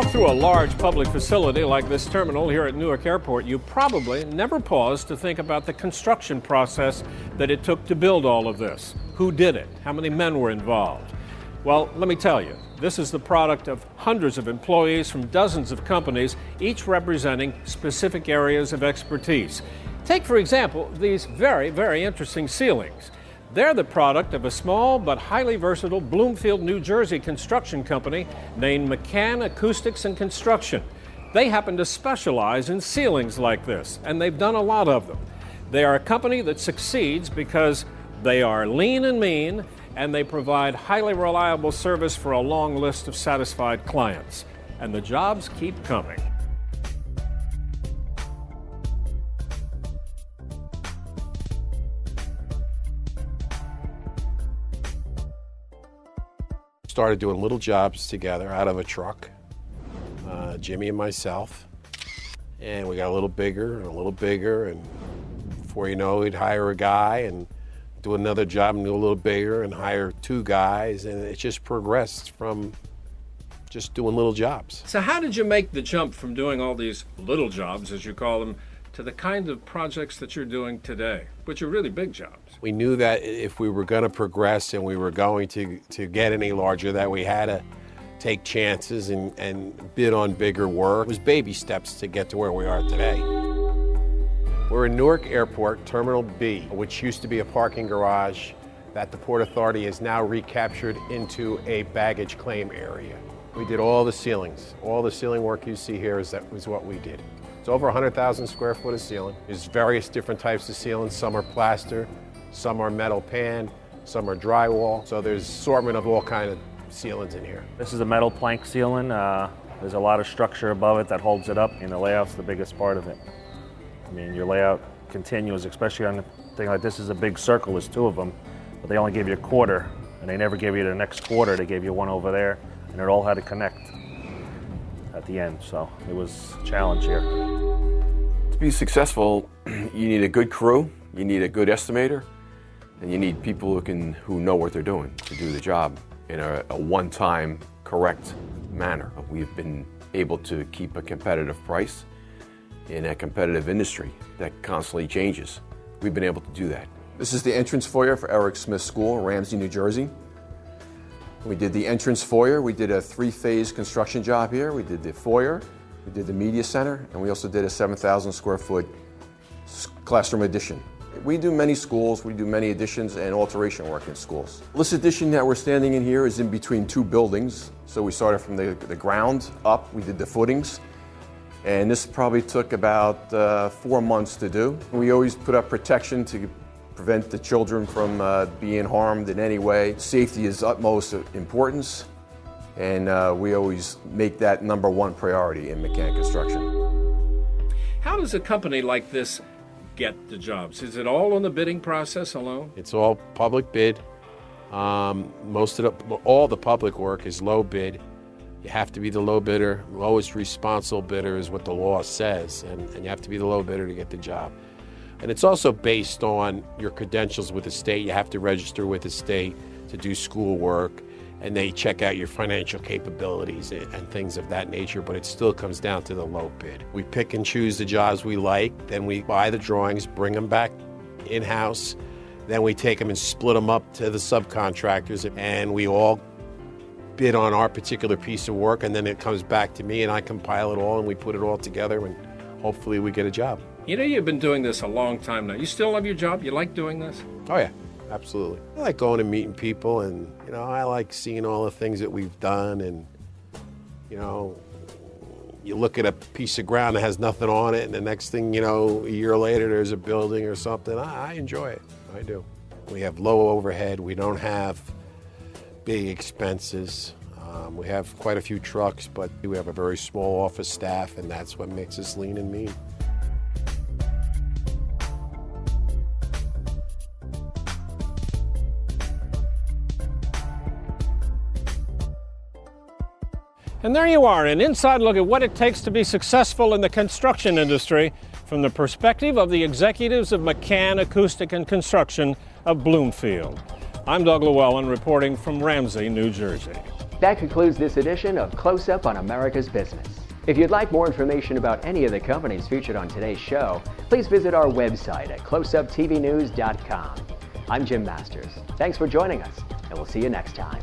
walk through a large public facility like this terminal here at Newark Airport, you probably never pause to think about the construction process that it took to build all of this. Who did it? How many men were involved? Well, let me tell you, this is the product of hundreds of employees from dozens of companies, each representing specific areas of expertise. Take, for example, these very, very interesting ceilings. They're the product of a small but highly versatile Bloomfield, New Jersey construction company named McCann Acoustics and Construction. They happen to specialize in ceilings like this, and they've done a lot of them. They are a company that succeeds because they are lean and mean, and they provide highly reliable service for a long list of satisfied clients. And the jobs keep coming. Started doing little jobs together out of a truck, Jimmy and myself, and we got a little bigger and a little bigger, and before you know it, we'd hire a guy and do another job and do a little bigger and hire two guys, and it just progressed from just doing little jobs. So how did you make the jump from doing all these little jobs, as you call them, to the kind of projects that you're doing today, which are really big jobs? We knew that if we were going to progress and we were going to get any larger, that we had to take chances and bid on bigger work. It was baby steps to get to where we are today. We're in Newark Airport, Terminal B, which used to be a parking garage that the Port Authority has now recaptured into a baggage claim area. We did all the ceilings. All the ceiling work you see here is what we did. It's over 100,000 square foot of ceiling. There's various different types of ceilings. Some are plaster, some are metal pan, some are drywall. So there's assortment of all kind of ceilings in here. This is a metal plank ceiling. There's a lot of structure above it that holds it up, and the layout's the biggest part of it. I mean, your layout continues, especially on a thing like this. Is a big circle. There's two of them, but they only gave you a quarter, and they never gave you the next quarter. They gave you one over there, and it all had to connect at the end. So it was a challenge here. To be successful, you need a good crew, you need a good estimator, and you need people who know what they're doing to do the job in a one-time correct manner. We've been able to keep a competitive price in a competitive industry that constantly changes. We've been able to do that. This is the entrance foyer for Eric Smith School, Ramsey, New Jersey. We did the entrance foyer. We did a three-phase construction job here. We did the foyer, we did the media center, and we also did a 7,000 square foot classroom addition. We do many schools, we do many additions and alteration work in schools. This addition that we're standing in here is in between two buildings. So we started from the ground up, we did the footings, and this probably took about 4 months to do. We always put up protection to prevent the children from being harmed in any way. Safety is utmost importance, and we always make that #1 priority in McCann Construction. How does a company like this get the jobs? Is it all on the bidding process alone? It's all public bid. All the public work is low bid. You have to be the low bidder. Lowest responsible bidder is what the law says, and you have to be the low bidder to get the job. And it's also based on your credentials with the state. You have to register with the state to do school work, and they check out your financial capabilities and things of that nature, but it still comes down to the low bid. We pick and choose the jobs we like, then we buy the drawings, bring them back in-house, then we take them and split them up to the subcontractors, and we all bid on our particular piece of work, and then it comes back to me and I compile it all and we put it all together, and hopefully we get a job. You know, you've been doing this a long time now. You still love your job? You like doing this? Oh yeah, absolutely. I like going and meeting people, and I like seeing all the things that we've done, and you look at a piece of ground that has nothing on it, and the next thing you know, a year later there's a building or something. I enjoy it. I do. We have low overhead. We don't have big expenses. We have quite a few trucks, but we have a very small office staff, and that's what makes us lean and mean. And there you are, an inside look at what it takes to be successful in the construction industry from the perspective of the executives of McCann Acoustic and Construction of Bloomfield. I'm Doug Llewellyn reporting from Ramsey, New Jersey. That concludes this edition of Close Up on America's Business. If you'd like more information about any of the companies featured on today's show, please visit our website at closeuptvnews.com. I'm Jim Masters. Thanks for joining us, and we'll see you next time.